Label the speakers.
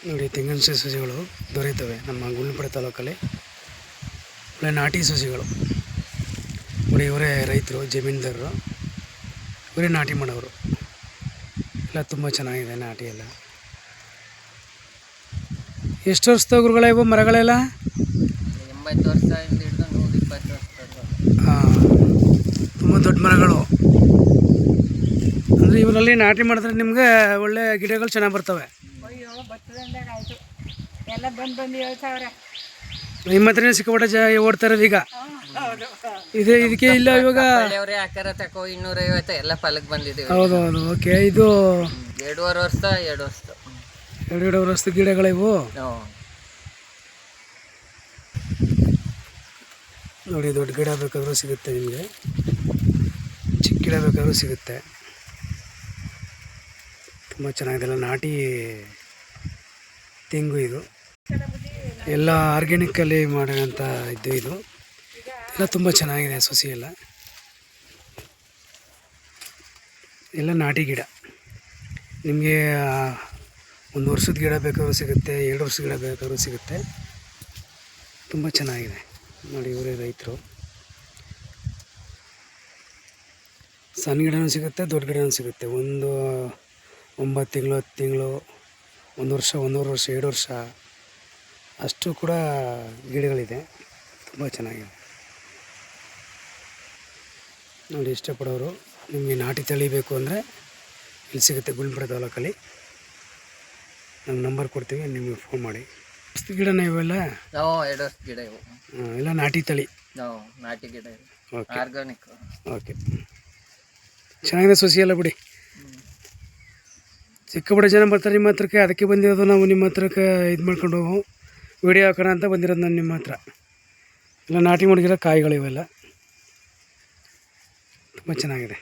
Speaker 1: ನೋಡಿ ತೆಂಗಿನ ಸಸಿಗಳು ದೊರೆಯುತ್ತವೆ ನಮ್ಮ ಗುಂಡ್ಲುಪೇಟೆ ತಾಲೂಕಲ್ಲಿ. ಒಳ್ಳೆ ನಾಟಿ ಸಸಿಗಳು ನೋಡಿ. ಇವರೇ ರೈತರು, ಜಮೀನ್ದಾರರು, ಇವರೇ ನಾಟಿ ಮಾಡೋರು. ಎಲ್ಲ ತುಂಬ ಚೆನ್ನಾಗಿದೆ ನಾಟಿ ಎಲ್ಲ. ಎಷ್ಟು ವರ್ಷದ ಗುರುಗಳೇ ಇವು ಮರಗಳೆಲ್ಲ?
Speaker 2: 80 ವರ್ಷದಿಂದ ಹಿಡಿದು 120 ವರ್ಷ.
Speaker 1: ಹಾಂ, ತುಂಬ ದೊಡ್ಡ ಮರಗಳು. ಅಂದರೆ ಇವರಲ್ಲಿ ನಾಟಿ ಮಾಡಿದ್ರೆ ನಿಮಗೆ ಒಳ್ಳೆ ಗಿಡಗಳು ಚೆನ್ನಾಗಿ ಬರ್ತವೆ.
Speaker 3: ಎಲ್ಲ ಬಂದು ಹೇಳ್ತಾವ್ರೆ.
Speaker 1: ನಿಮ್ಮ ಹತ್ರನೇ ಸಿಕ್ಕಾಪಟ್ಟೆ ಓಡ್ತಾ ಇರೋದು ಈಗ. ಇದಕ್ಕೆ ಇಲ್ಲ ಇವಾಗ
Speaker 2: ಹಾಕಾರ ತಕೋ 250 ಎಲ್ಲ ಫಲಕ್ಕೆ ಬಂದಿದ್ದೀವಿ.
Speaker 1: ಹೌದು. ಓಕೆ, ಇದು
Speaker 2: 2.5 ವರ್ಷ 2 ವರ್ಷ
Speaker 1: 2.5 ವರ್ಷದ ಗಿಡಗಳಿವು. ನೋಡಿ, ದೊಡ್ಡ ಗಿಡ ಬೇಕಾದರೂ ಸಿಗುತ್ತೆ ನಿಮಗೆ, ಚಿಕ್ಕ ಗಿಡ ಬೇಕಾದರೂ ಸಿಗುತ್ತೆ. ತುಂಬ ಚೆನ್ನಾಗಿದೆಲ್ಲ ನಾಟಿ ತೆಂಗು. ಇದು ಎಲ್ಲ ಆರ್ಗ್ಯಾನಿಕ್ಕಲ್ಲಿ ಮಾಡೋಂಥ ಇದು ಎಲ್ಲ ತುಂಬ ಚೆನ್ನಾಗಿದೆ. ಸಸಿ ಎಲ್ಲ ನಾಟಿ ಗಿಡ. ನಿಮಗೆ 1 ವರ್ಷದ ಗಿಡ ಬೇಕಾದ್ರೂ ಸಿಗುತ್ತೆ, 2 ವರ್ಷದ ಗಿಡ ಬೇಕಾದ್ರೂ ಸಿಗುತ್ತೆ. ತುಂಬ ಚೆನ್ನಾಗಿದೆ ನೋಡಿ. ಇವರೇ ರೈತರು. ಸಣ್ಣ ಗಿಡನೂ ಸಿಗುತ್ತೆ, ದೊಡ್ಡ ಗಿಡನೂ ಸಿಗುತ್ತೆ. 9 ತಿಂಗಳು, 10 ತಿಂಗಳು, 1 ವರ್ಷ, 1.5 ವರ್ಷ, 2 ವರ್ಷ ಅಷ್ಟು ಕೂಡ ಗಿಡಗಳಿದೆ. ತುಂಬ ಚೆನ್ನಾಗಿದೆ ನೋಡಿ. ಇಷ್ಟಪಡೋರು ನಿಮಗೆ ನಾಟಿ ತಳಿ ಬೇಕು ಅಂದರೆ ಇಲ್ಲಿ ಸಿಗುತ್ತೆ ಗುಂಡ್ಲುಪೇಟೆ ತಾಲೂಕಲ್ಲಿ. ನಮ್ಮ ನಂಬರ್ ಕೊಡ್ತೀವಿ, ನಿಮಗೆ ಫೋನ್ ಮಾಡಿ. ಗಿಡನ ಇವೆಲ್ಲ
Speaker 2: 2 ವರ್ಷ ಗಿಡ ಇವು.
Speaker 1: ಎಲ್ಲ ನಾಟಿ ತಳಿ,
Speaker 2: ನಾಟಿ ಗಿಡ,
Speaker 1: ಓಕೆ,
Speaker 2: ಆರ್ಗಾನಿಕ್.
Speaker 1: ಓಕೆ, ಚೆನ್ನಾಗಿದೆ ಸಸಿ ಎಲ್ಲ ಬಿಡಿ. ಸಿಕ್ಕಾಪಟ್ಟೆ ಜನ ಬರ್ತಾರೆ ನಿಮ್ಮ ಹತ್ರಕ್ಕೆ. ಅದಕ್ಕೆ ಬಂದಿರೋದು ನಾವು ನಿಮ್ಮ ಹತ್ರಕ್ಕೆ ಇದು ಮಾಡ್ಕೊಂಡು ಹೋಗು ವಿಡಿಯೋ ಹಾಕೋಣ ಅಂತ ಬಂದಿರೋದು ನಾನು ನಿಮ್ಮ ಹತ್ರ. ಎಲ್ಲ ನಾಟಿ ಮಡಗಿರೋ ಕಾಯಿಗಳು ಇವೆಲ್ಲ ತುಂಬ ಚೆನ್ನಾಗಿದೆ.